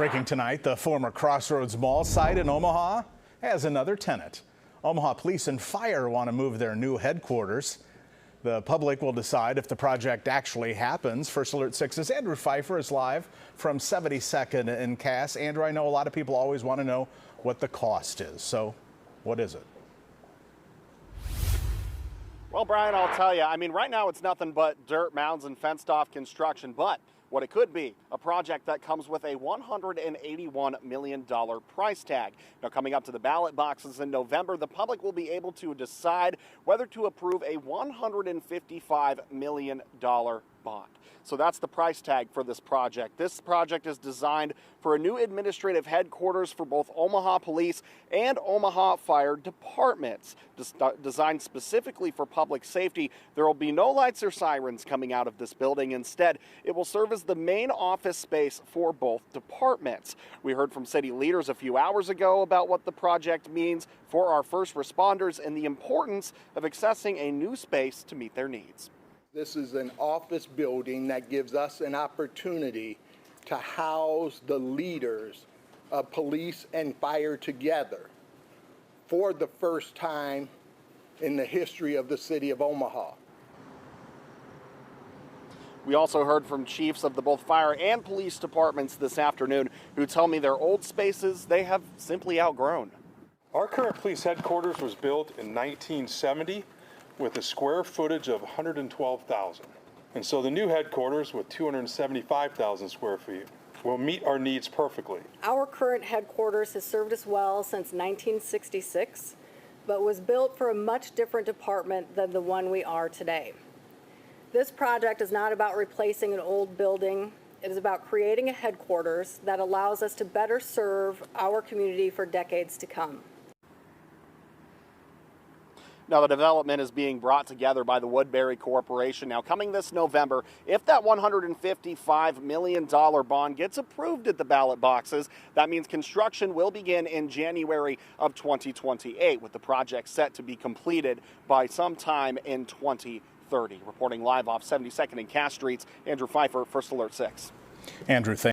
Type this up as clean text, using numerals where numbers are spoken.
Breaking tonight, the former Crossroads Mall site in Omaha has another tenant. Omaha Police and Fire want to move their new headquarters. The public will decide if the project actually happens. First Alert 6's Andrew Pfeiffer is live from 72nd and Cass. Andrew, I know a lot of people always want to know what the cost is. So what is it? Well, Brian, I'll tell you, right now it's nothing but dirt, mounds, and fenced-off construction, but what it could be, a project that comes with a $181 million price tag. Now, coming up to the ballot boxes in November, the public will be able to decide whether to approve a $155 million bond. So that's the price tag for this project. This project is designed for a new administrative headquarters for both Omaha Police and Omaha Fire Departments. Designed specifically for public safety, there will be no lights or sirens coming out of this building. Instead, it will serve as the main office space for both departments. We heard from city leaders a few hours ago about what the project means for our first responders and the importance of accessing a new space to meet their needs. This is an office building that gives us an opportunity to house the leaders of police and fire together for the first time in the history of the city of Omaha. We also heard from chiefs of the both fire and police departments this afternoon who tell me their old spaces they have simply outgrown. Our current police headquarters was built in 1970 with a square footage of 112,000. And so the new headquarters with 275,000 square feet will meet our needs perfectly. Our current headquarters has served us well since 1966, but was built for a much different department than the one we are today. This project is not about replacing an old building. It is about creating a headquarters that allows us to better serve our community for decades to come. Now, the development is being brought together by the Woodbury Corporation. Now, coming this November, if that $155 million bond gets approved at the ballot boxes, that means construction will begin in January of 2028, with the project set to be completed by sometime in 2030. Reporting live off 72nd and Cass Streets, Andrew Pfeiffer, First Alert 6. Andrew, thank you.